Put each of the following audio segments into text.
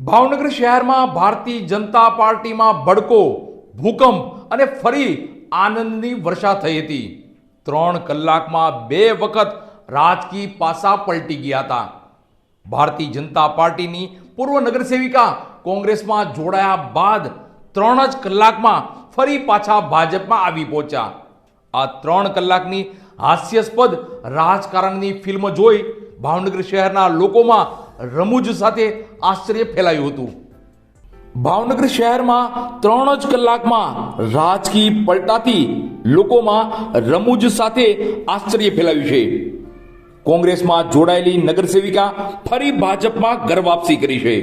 ભાવનગર શહેરમાં ભારતીય જનતા પાર્ટીમાં ભડકો, ભૂકંપ અને ફરી આનંદની વર્ષા થઈ હતી. 3 કલાકમાં 2 વખત રાજકીય પાસા પલટી ગયા હતા. ભારતીય જનતા પાર્ટીની પૂર્વ નગરસેવિકા કોંગ્રેસમાં જોડાયા બાદ 3 જ કલાકમાં ફરી પાછા ભાજપમાં આવી પહોંચ્યા. આ 3 કલાકની હાસ્યાસ્પદ રાજકારણની ફિલ્મ જોઈ ભાવનગર શહેરના લોકોમાં રમૂજ સાથે આશ્ચર્ય ફેલાયું હતું. ભાવનગર શહેરમાં 3 જ કલાકમાં રાજકીય પલટાથી લોકોમાં રમૂજ સાથે આશ્ચર્ય ફેલાયું છે. કોંગ્રેસમાં જોડાયેલી નગરસેવિકા ફરી ભાજપમાં ઘર વાપસી કરી છે.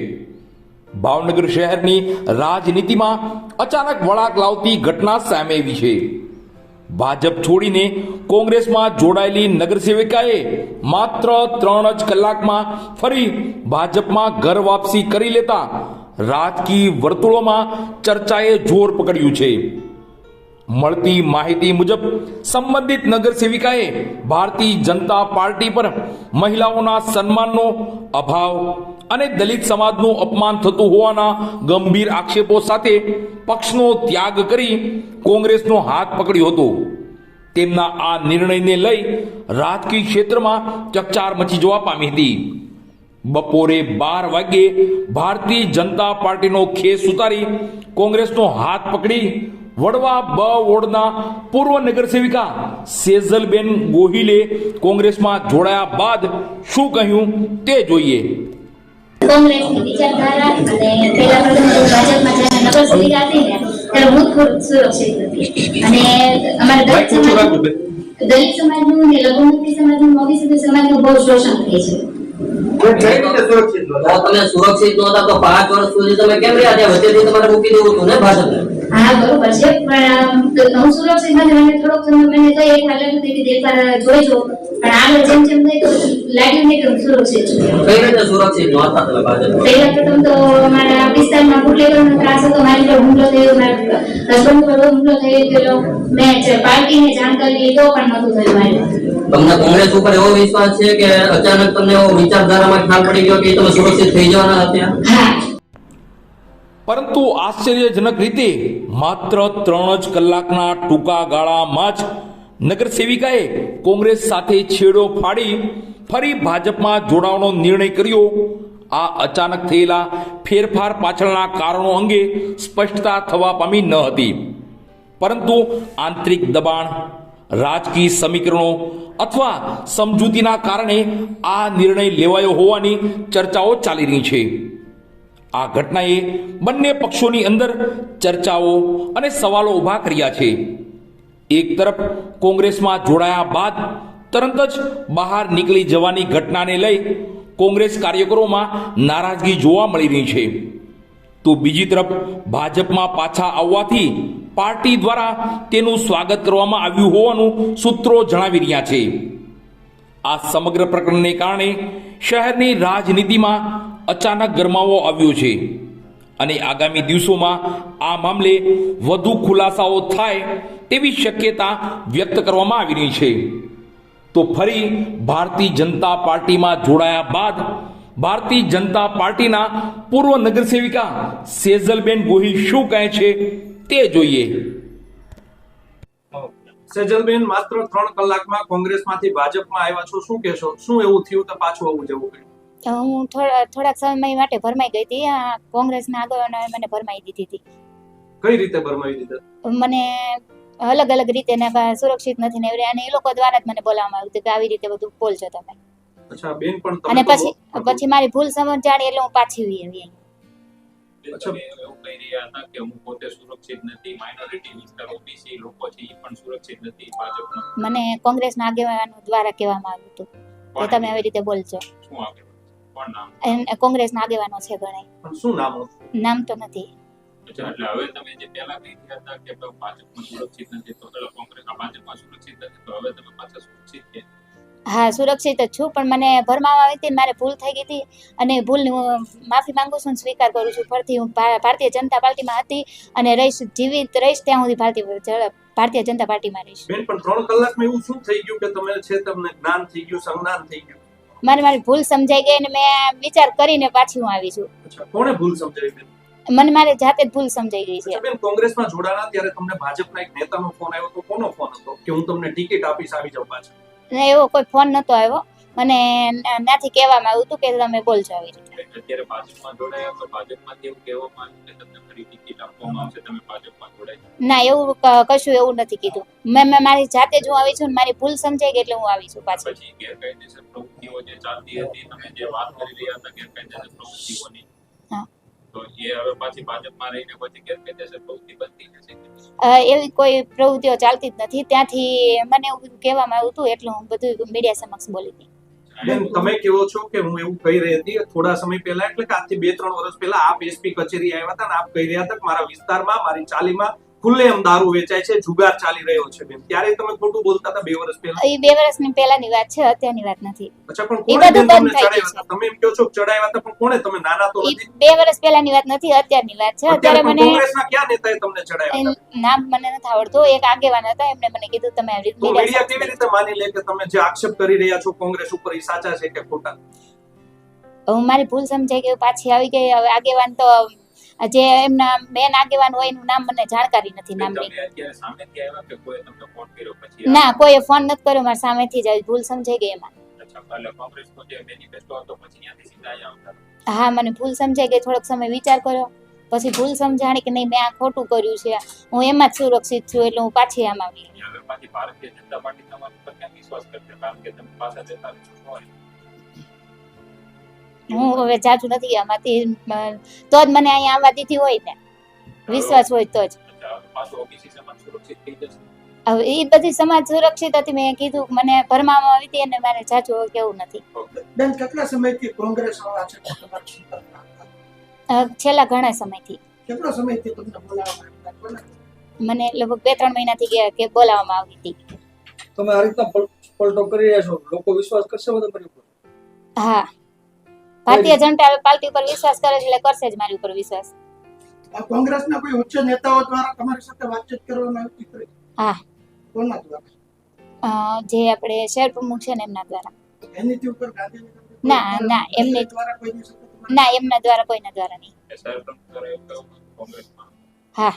ભાવનગર શહેરની રાજનીતિમાં અચાનક વળાંક લાવતી ઘટના સામે આવી છે. ભાજપ છોડીને કોંગ્રેસમાં જોડાયેલી નગરસેવિકાએ માત્ર 3 જ કલાકમાં ફરી ભાજપમાં ઘર વાપસી કરી લેતા રાજકીય વર્તુળોમાં ચર્ચાએ જોર પકડ્યું છે. મળતી માહિતી મુજબ સંબંધિત નગરસેવિકાએ ભારતીય જનતા પાર્ટી પર મહિલાઓના સન્માનનો અભાવ અને દલિત સમાજનું અપમાન થતું હોવાના ગંભીર આક્ષેપો સાથે પક્ષનો ત્યાગ કરી કોંગ્રેસનો હાથ પકડ્યો હતો. તેમના આ નિર્ણયને લઈ રાજકીય ક્ષેત્રમાં ચકચાર મચી જવા પામી હતી. બપોરે 12 વાગ્યે ભારતીય જનતા પાર્ટીનો ખેસ ઉતારી કોંગ્રેસનો હાથ પકડી વડવા બ વોર્ડના પૂર્વ નગરસેવિકા સેજલબેન ગોહિલે કોંગ્રેસમાં જોડાયા બાદ શું કહ્યું તે જોઈએ. કોંગ્રેસની વિચારધારા અને પહેલા ભાજપમાં જ્યારે નગરસેવિકા હતી ને ત્યારે હું ખૂબ સુરક્ષિત હતી અને અમારા દલિત સમાજનું ને લઘુમતી સમાજનું ઓબીસી સમાજનું બહુ શોષણ થાય છે. તમે સુરક્ષિત નહોતા તો 5 વર્ષ સુધી તમે કેમ રહ્યા ત્યાં વચ્ચેથી તમારે મૂકી દેવું હતું ને ભાજપને? હા બરોબર છે, પણ હું સુરક્ષિત નથી. મને થોડોક સમય મને તો એક હાલત હતી કે એકવાર જોઈજો, પણ આગળ જેમ જેમ થઈ તો લાગ્યું નહીં કે હું સુરક્ષિત છું. કઈ રીતે સુરક્ષિત નહોતા તમે ભાજપ? પહેલા પ્રથમ તો મારા વિસ્તારમાં બુટલેગરનો ત્રાસ હતો, મારી પર હુમલો થયો, મારા હસબન્ડ પર હુમલો થઈ ગયો. મેં પાર્ટીને જાણ કરી તો પણ નહોતું થયું મારી. તમને કોંગ્રેસ ઉપર એવો વિશ્વાસ છે કે અચાનક તમને એવો વિચારધારામાં ખ્યાલ પડી ગયો કે તમે સુરક્ષિત થઈ જવાના હતા? હા, પરંતુ આશ્ચર્યજનક રીતે માત્ર 3 જ કલાકના ટૂંકા ગાળામાં જ નગરસેવિકાએ કોંગ્રેસ સાથે છેડો ફાડી ફરી ભાજપમાં જોડાવાનો નિર્ણય કર્યો. આ અચાનક થયેલા ફેરફાર પાછળના કારણો અંગે સ્પષ્ટતા થવા પામી ન હતી, પરંતુ આંતરિક દબાણ, રાજકીય સમીકરણો અથવા સમજૂતીના કારણે આ નિર્ણય લેવાયો હોવાની ચર્ચાઓ ચાલી રહી છે. આ ઘટનાએ બંને પક્ષોની અંદર ચર્ચાઓ અને સવાલો ઊભા કર્યા છે. એક તરફ કોંગ્રેસમાં જોડાયા બાદ તરત જ બહાર નીકળી જવાની ઘટનાને લઈ કોંગ્રેસ કાર્યકરોમાં નારાજગી જોવા મળી રહી છે, તો બીજી તરફ ભાજપમાં પાછા આવવાથી પાર્ટી દ્વારા તેનું સ્વાગત કરવામાં આવ્યું હોવાનું સૂત્રો જણાવી રહ્યા છે. આ સમગ્ર પ્રકરણને કારણે શહેરની રાજનીતિમાં અચાનક ગરમાવો આવ્યો છે અને આગામી દિવસોમાં આ મામલે વધુ ખુલાસાઓ થાય તેવી શક્યતા વ્યક્ત કરવામાં આવી રહી છે. તો ફરી ભારતીય જનતા પાર્ટીમાં જોડાયા બાદ ભારતીય જનતા પાર્ટીના પૂર્વ નગરસેવિકા સેજલબેન ગોહિલ શું કહે છે તે જોઈએ. સેજલબેન, માત્ર 3 કલાકમાં કોંગ્રેસમાંથી ભાજપમાં આવ્યા છો, શું કહેશો? શું એવું થયું તો પાછું આવવું જવું પડ્યું? હું થોડાક સમય માટે ભરમાઈ ગઈ હતી. કોંગ્રેસના આગેવાનોએ મને ભરમાઈ દીધી હતી. કઈ રીતે ભરમાવી દીધા? મને અલગ અલગ રીતે ને સુરક્ષિત નથી ને અને એ લોકો દ્વારા જ મને બોલાવવામાં આવ્યું હતું કે આવી રીતે બધું બોલજો તમે. અચ્છા બેન, પણ તમે અને પછી મારી ભૂલ સમજાણી એટલે હું પાછી આવી. એવું કહી રહ્યા હતા કે હું પોતે સુરક્ષિત નથી, માઇનોરિટી વિસ્તાર ઓબીસી લોકો છે એ પણ સુરક્ષિત નથી ભાજપમાં. મને કોંગ્રેસના આગેવાનો દ્વારા કહેવામાં આવ્યું હતું કે તમે આવી રીતે બોલજો. શું આગળ કોણ નામ? કોંગ્રેસના આગેવાનો છે ઘણા. પણ શું નામ હતું? નામ તો નથી. અચ્છા, એટલે હવે તમે જે પહેલા કહી રહ્યા હતા કે ભાજપમાં સુરક્ષિત નથી, તો કોંગ્રેસના ભાજપમાં સુરક્ષિત નથી, તો હવે તમે પાછા સુરક્ષિત છે? હા, સુરક્ષિત જ છું, પણ મને ભરમાવા આવી હતી, મારે ભૂલ થઈ ગઈ હતી અને ભૂલની હું માફી માંગુ છું, સ્વીકાર કરું છું. ફરીથી હું ભારતીય જનતા પાર્ટીમાં હતી અને રહીશ, જીવિત રહીશ ત્યાં સુધી ભારતીય જનતા પાર્ટીમાં રહીશ. બેન, પણ 3 કલાકમાં એવું શું થઈ ગયું કે તમે છે તમને જ્ઞાન થઈ ગયું, સંજ્ઞાન થઈ ગયું? મારી ભૂલ સમજાઈ ગઈ અને મેં વિચાર કરીને પાછી હું આવી છું. અચ્છા, કોણે ભૂલ સમજાવી બેન? મને મારી જાતે જ ભૂલ સમજાઈ ગઈ છે. અચ્છા બેન, કોંગ્રેસમાં જોડાણા ત્યારે તમને ભાજપના એક નેતાનો ફોન આવ્યો તો કોનો ફોન હતો કે હું તમને ટિકિટ આપીશ, આવી જાવ પાછા? ને એવો કોઈ ફોન નતો આવ્યો. મને નાથી કહેવામાં આવ્યું હતું કે તમે બોલજો આવી રીતે. અત્યારે ભાજપમાં જોડાયા તો ભાજપમાંથી એવું કહેવામાં આવ્યું કે તમને ફરી ટિકિટ આપવામાં આવશે, તમે ભાજપમાં જોડાઈ. ના, એવું કશું એવું નથી કીધું. મેં મારી જાતે જ હું આવી છું ને મારી ભૂલ સમજાઈ ગઈ એટલે હું આવી છું પાછી. પછી ગેરકાયદેસર પ્રવૃત્તિઓ જે ચાલતી હતી, તમે જે વાત કરી રહ્યા હતા ગેરકાયદેસર પ્રવૃત્તિઓની, હા. તો એ હવે પાછી ભાજપમાં રહીને પછી ગેરકાયદેસર પ્રવૃત્તિ બનતી જશે. એવી કોઈ પ્રવૃત્તિઓ ચાલતી જ નથી. ત્યાંથી મને એવું બધું કહેવામાં આવ્યું હતું એટલે હું બધું મીડિયા સમક્ષ બોલી હતી. બેન, તમે કહો છો કે હું એવું કહી રહી હતી થોડા સમય પહેલા, એટલે કે આજથી 2-3 વર્ષ પહેલા આપ એસપી કચેરી આવ્યા હતા ને આપ કહી રહ્યા હતા કે મારા વિસ્તારમાં, મારી ચાલીમાં ખુલ્લેઆમ દારૂ વેચાય છે, જુગાર ચાલી રહ્યો છે. બેન, ત્યારે તમે ખોટું બોલતા હતા 2 વર્ષ પહેલા. એ 2 વર્ષની પહેલાની વાત છે, અત્યારની વાત નથી. અચ્છા, પણ એ કોણે બધું બેન બંધ તમને થઈ ચડાવ્યા હતા? તમે એમ કહો છો કે ચડાવ્યા હતા, પણ કોણે? તમે નાના તો એ નથી. 2 વર્ષ પહેલાની વાત નથી, અત્યારની વાત છે. અત્યારે અત્યારે પણ મને કોંગ્રેસના કયા નેતાએ તમને ચડાવ્યા હતા? નામ મને નથી આવડતું. એક આગેવાન હતા, એમને મને કીધું તમે આવી તો રીતે મીડિયા કેવી રીતે માની લે કે તમે જે આક્ષેપ કરી રહ્યા છો કોંગ્રેસ ઉપર એ સાચા છે કે ખોટા? હું મારી ભૂલ સમજાઈ ગઈ, પાછી આવી ગઈ. હવે આગેવાન તો જે એમના મેન આગેવાન હોય એનું નામ મને જાણકારી નથી નામની. તમે અત્યારે સામેથી આવ્યા કે કોઈ તમને ફોન કર્યો પછી? ના, કોઈએ ફોન નથી કર્યો. મારી સામેથી જ આવી. ભૂલ સમજાઈ ગઈ એમાં. અચ્છા, એટલે કોંગ્રેસનો જે મેનિફેસ્ટો હતો પછી ત્યાંથી સીધા અહીંયા આવતા. હા, મને ભૂલ સમજાઈ ગઈ. થોડોક સમય વિચાર કર્યો પછી ભૂલ સમજાણી કે નહીં, મેં આ ખોટું કર્યું છે, હું એમાં જ સુરક્ષિત છું એટલે હું પાછી આમ આવી. હવે પાછી ભારતીય જનતા પાર્ટી તમારા ઉપર કેમ વિશ્વાસ કરશે? કારણ કે તમે પાછા જતા રહેશો હોય. હું હવે જાજુ નથી આમાંથી તો જ મને અહીંયા આવવા દીધી હોય ને, વિશ્વાસ હોય તો જ. અચ્છા, પાછું ઓબીસી સમાજ સુરક્ષિત થઈ જશે. હવે એ બધી સમાજ સુરક્ષિત હતી. મેં કીધું મને ભરમામાં આવી હતી અને મારે જાજુ કેવું નથી. બેન, કેટલા સમયથી કોંગ્રેસ વાળા છે તમારી સંપર્કમાં? છેલ્લા ઘણા સમયથી. કેટલો સમયથી તમને બોલાવવામાં આવ્યા? મને લગભગ 2-3 મહિનાથી કે બોલાવવામાં આવી હતી. તમે આ રીતના પલટો કરી રહ્યા છો, લોકો વિશ્વાસ કરશે તમારી ઉપર? હા, ભારતીય જનતા પાર્ટી ઉપર વિશ્વાસ કરે છે એટલે કરશે જ મારી ઉપર વિશ્વાસ. આ કોંગ્રેસના કોઈ ઉચ્ચ નેતાઓ દ્વારા તમારી સાથે વાતચીત કરવામાં આવી હતી? હા. કોના દ્વારા? જે આપણે શહેર પ્રમુખ છે ને એમના દ્વારા. એની ઉપર ગાંધીનગર ના, એમની દ્વારા કોઈની સાથે તમારી ના, એમના દ્વારા કોઈના દ્વારા નહીં. એ સાહેબ પ્રમુખ કરે એવું કહું કોંગ્રેસમાં. હા.